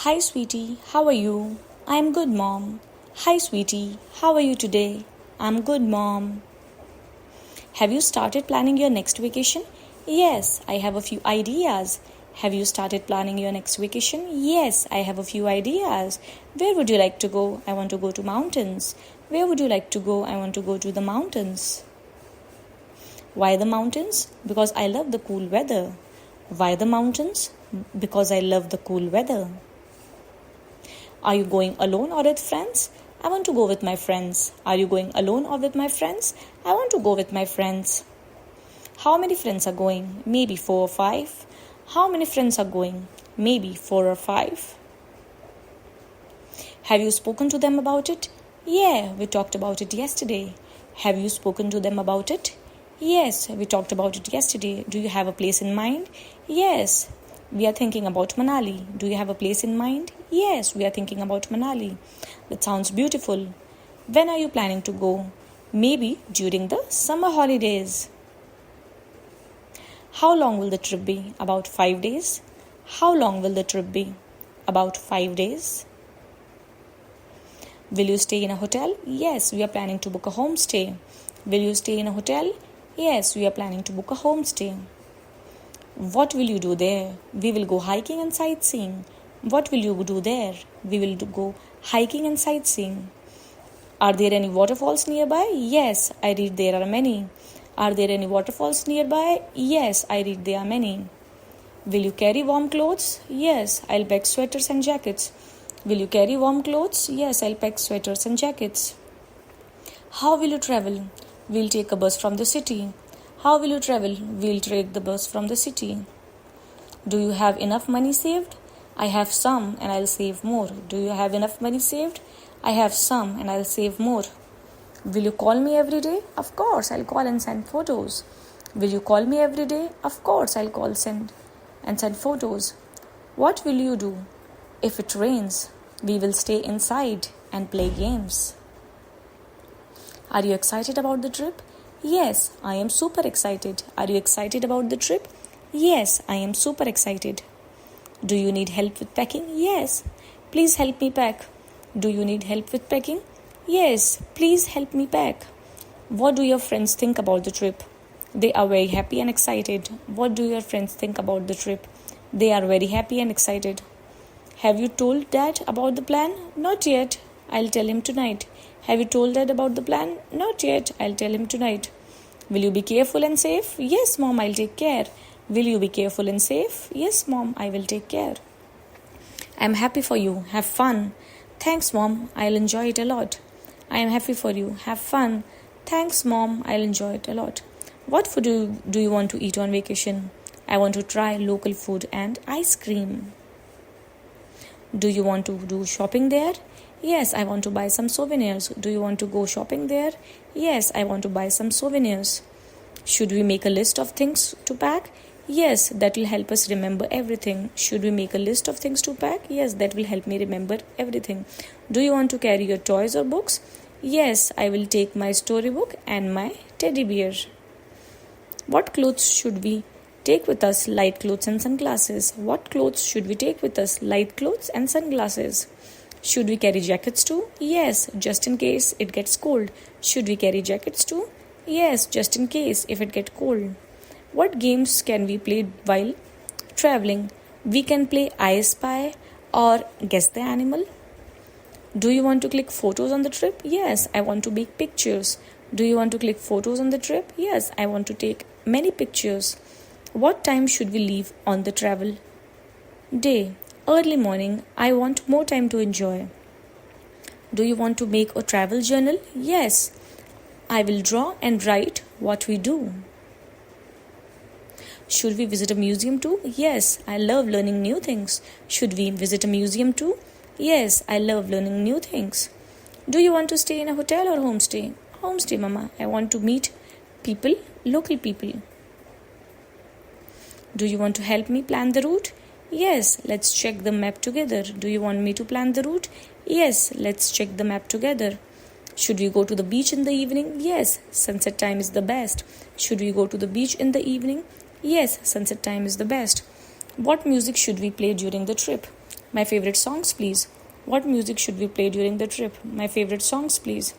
Hi, sweetie, how are you? I'm good, mom. Hi, sweetie, how are you today? I'm good, mom. Have you started planning your next vacation? Yes, I have a few ideas. Have you started planning your next vacation? Yes, I have a few ideas. Where would you like to go? I want to go to mountains. Where would you like to go? I want to go to the mountains. Why the mountains? Because I love the cool weather. Why the mountains? Because I love the cool weather. Are you going alone or with friends? I want to go with my friends. Are you going alone or with my friends? I want to go with my friends. How many friends are going? Maybe 4 or 5. How many friends are going? Maybe 4 or 5. Have you spoken to them about it? Yeah, we talked about it yesterday. Have you spoken to them about it? Yes, we talked about it yesterday. Do you have a place in mind? Yes, we are thinking about Manali. Do you have a place in mind? Yes, we are thinking about Manali. That sounds beautiful. When are you planning to go? Maybe during the summer holidays. How long will the trip be? About 5 days. How long will the trip be? About 5 days. Will you stay in a hotel? Yes, we are planning to book a homestay. Will you stay in a hotel? Yes, we are planning to book a homestay. What will you do there? We will go hiking and sightseeing. What will you do there? We will go hiking and sightseeing. Are there any waterfalls nearby? Yes, I read there are many. Are there any waterfalls nearby? Yes, I read there are many. Will you carry warm clothes? Yes, I'll pack sweaters and jackets. Will you carry warm clothes? Yes, I'll pack sweaters and jackets. How will you travel? We'll take a bus from the city. How will you travel? We'll take the bus from the city. Do you have enough money saved? I have some and I'll save more. Do you have enough money saved? I have some and I'll save more. Will you call me every day? Of course, I'll call and send photos. Will you call me every day? Of course, I'll call and send photos. What will you do? If it rains, we will stay inside and play games. Are you excited about the trip? Yes, I am super excited. Are you excited about the trip? Yes, I am super excited. Do you need help with packing? Yes. Please help me pack. Do you need help with packing? Yes, please help me pack. What do your friends think about the trip? They are very happy and excited. What do your friends think about the trip? They are very happy and excited. Have you told Dad about the plan? Not yet. I'll tell him tonight. Have you told Dad about the plan? Not yet. I'll tell him tonight. Will you be careful and safe? Yes, Mom, I'll take care. Will you be careful and safe? Yes, Mom, I will take care. I'm happy for you. Have fun. Thanks, Mom. I'll enjoy it a lot. I am happy for you. Have fun. Thanks, Mom. I'll enjoy it a lot. What food do you want to eat on vacation? I want to try local food and ice cream. Do you want to do shopping there? Yes, I want to buy some souvenirs. Do you want to go shopping there? Yes, I want to buy some souvenirs. Should we make a list of things to pack? Yes, that will help us remember everything. Should we make a list of things to pack? Yes, that will help me remember everything. Do you want to carry your toys or books? Yes, I will take my storybook and my teddy bear. What clothes should we take with us? Light clothes and sunglasses. What clothes should we take with us? Light clothes and sunglasses. Should we carry jackets too? Yes, just in case it gets cold. Should we carry jackets too? Yes, just in case if it gets cold. What games can we play while traveling? We can play I Spy or Guess the Animal. Do you want to click photos on the trip? Yes, I want to make pictures. Do you want to click photos on the trip? Yes, I want to take many pictures. What time should we leave on the travel day? Early morning. I want more time to enjoy. Do you want to make a travel journal? Yes, I will draw and write what we do. Should we visit a museum too? Yes, I love learning new things. Should we visit a museum too? Yes, I love learning new things. Do you want to stay in a hotel or homestay? Homestay, Mama. I want to meet people, local people. Do you want to help me plan the route? Yes, let's check the map together. Do you want me to plan the route? Yes, let's check the map together. Should we go to the beach in the evening? Yes, sunset time is the best. Should we go to the beach in the evening? Yes, sunset time is the best. What music should we play during the trip? My favorite songs, please. What music should we play during the trip? My favorite songs, please.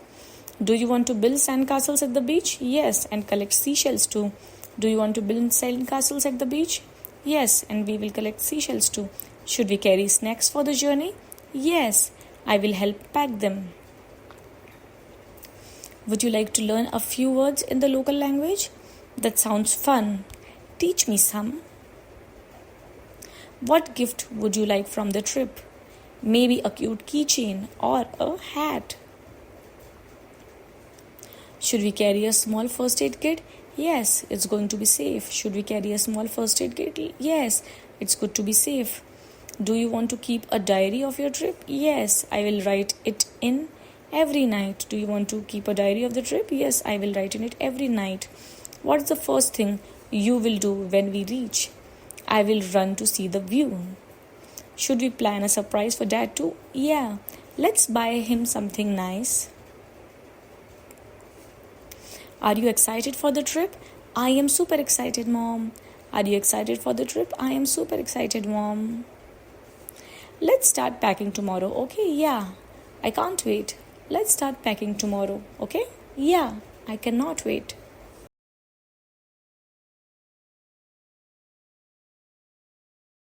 Do you want to build sandcastles at the beach? Yes, and collect seashells too. Do you want to build sandcastles at the beach? Yes, and we will collect seashells too. Should we carry snacks for the journey? Yes, I will help pack them. Would you like to learn a few words in the local language? That sounds fun. Teach me some. What gift would you like from the trip? Maybe a cute keychain or a hat. Should we carry a small first aid kit? Yes, it's going to be safe. Should we carry a small first aid kit? Yes, it's good to be safe. Do you want to keep a diary of your trip? Yes, I will write it in every night. Do you want to keep a diary of the trip? Yes, I will write in it every night. What is the first thing you will do when we reach? I will run to see the view. Should we plan a surprise for Dad too? Yeah, let's buy him something nice. Are you excited for the trip? I am super excited, Mom. Are you excited for the trip? I am super excited, Mom. Let's start packing tomorrow, okay? Yeah, I can't wait. Let's start packing tomorrow, okay? Yeah, I cannot wait.